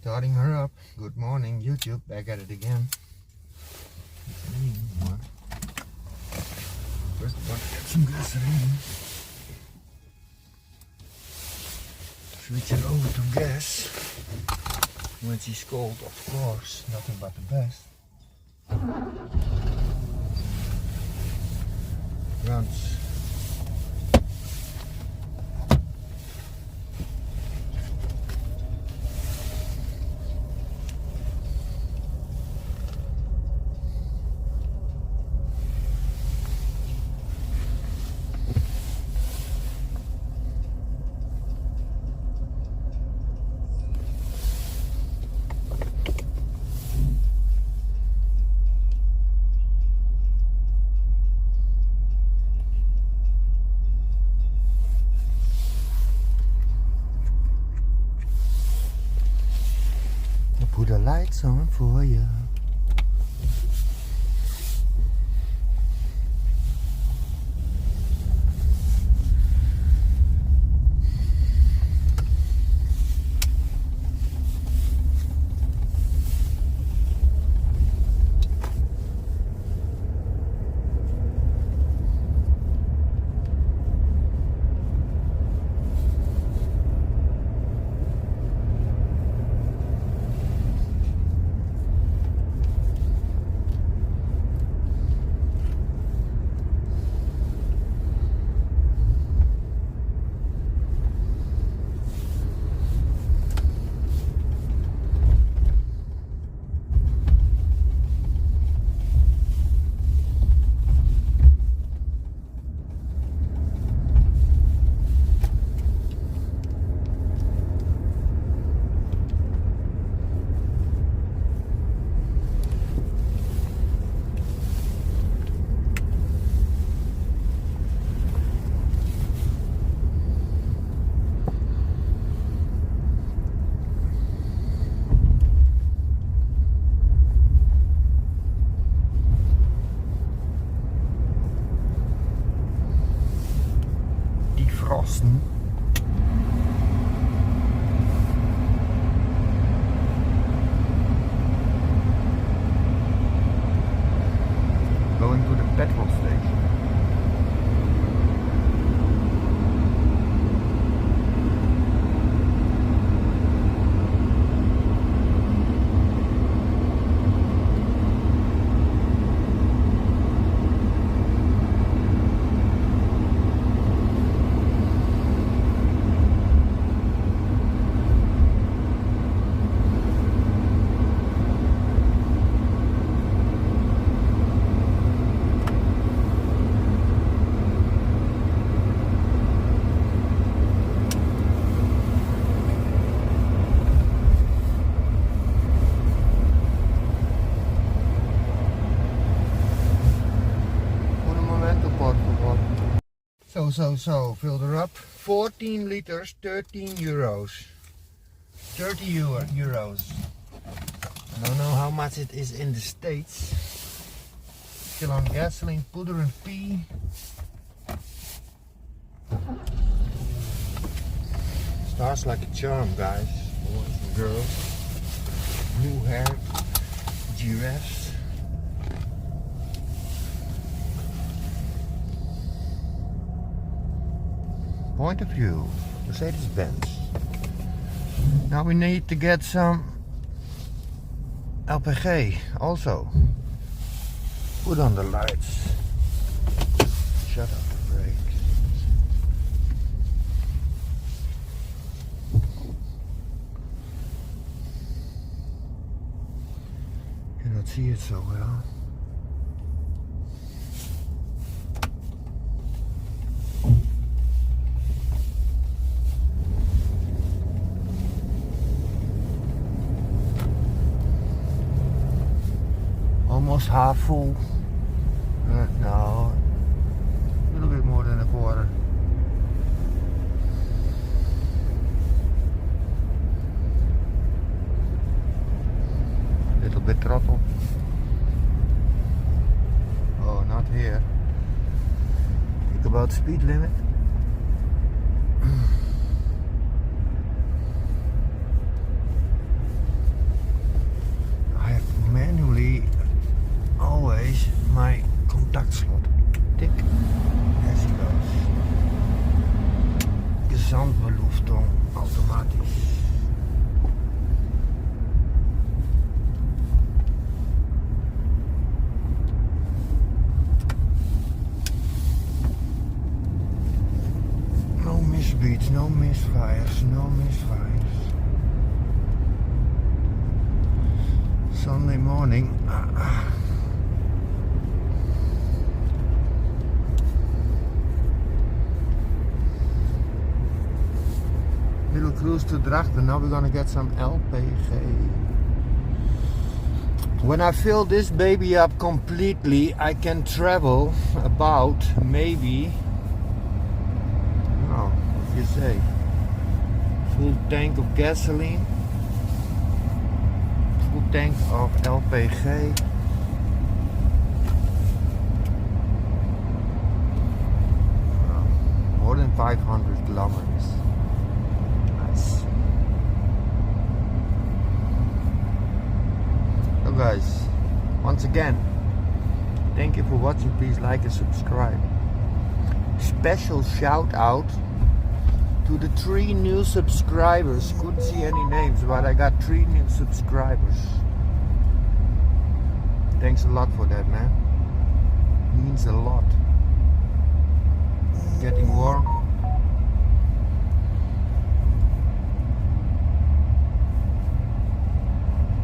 Starting her up. Good morning, YouTube. Back at it again. First, I want to get some gasoline. Switch it over to gas. When she's cold, of course, nothing but the best. Runs. Put the lights on for you. Defrosten. Going to the petrol station. So, filled her up. 14 liters, 13 euros. 30 euros. I don't know how much it is in the States. Still on gasoline, poeder and pee. Starts like a charm, guys. Boys and girls. Blue hair. Giraffes. Point of view, Mercedes-Benz. Now we need to get some LPG also. Put on the lights. Shut up the brakes. Cannot see it so well. Almost half full. No, a little bit more than a quarter. Little bit throttle. Oh, not here. Think about speed limit. misfires, no misfires. Sunday morning. Little cruise to Drachten. Now we're gonna get some LPG. When I fill this baby up completely, I can travel about maybe, oh, what do you say, full tank of gasoline, full tank of LPG. More than 500 kilometers. Nice. So guys, once again, thank you for watching. Please like and subscribe. Special shout out to the 3 new subscribers. Couldn't see any names, but I got 3 new subscribers. Thanks a lot for that, man. Means a lot. Getting warm.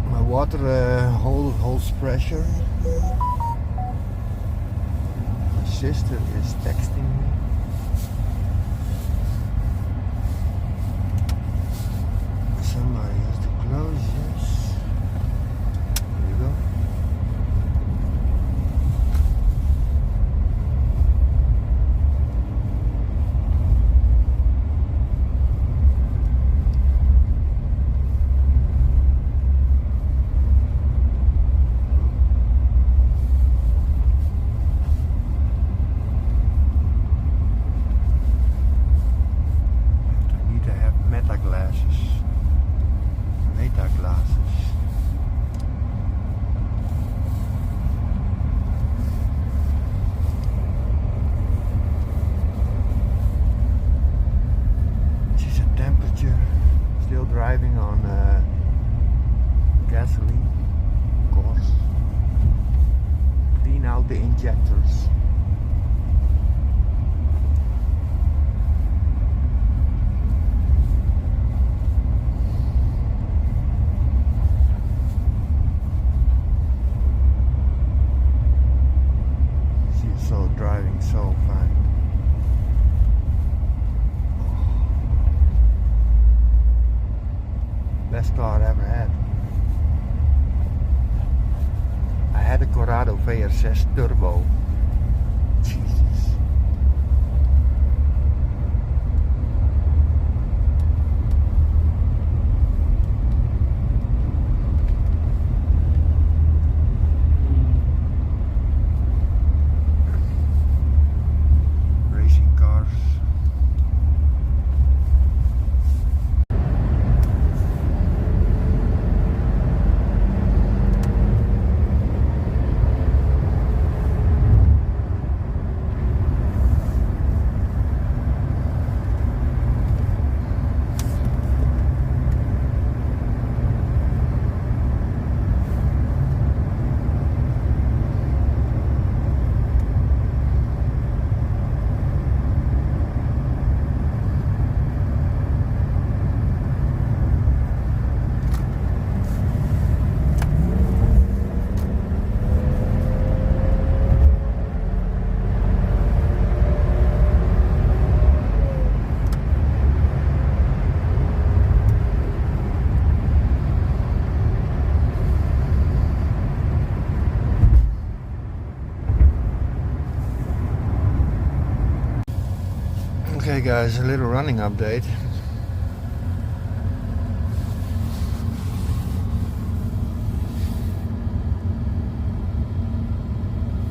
My water holds pressure. My sister is texting me. Somebody has to close this. There you go. Still driving on gasoline, of course. Clean out the injectors. She's so driving so fine. Best car I ever had. I had a Corrado VR6 Turbo. Jesus. Racing cars. Okay guys, a little running update.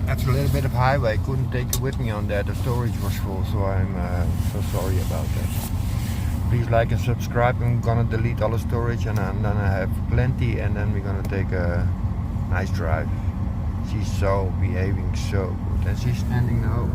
After a little bit of highway, couldn't take it with me on that. The storage was full, so I'm so sorry about that. Please like and subscribe. I'm gonna delete all the storage and then I have plenty, and then we're gonna take a nice drive. She's so behaving so good, and she's standing now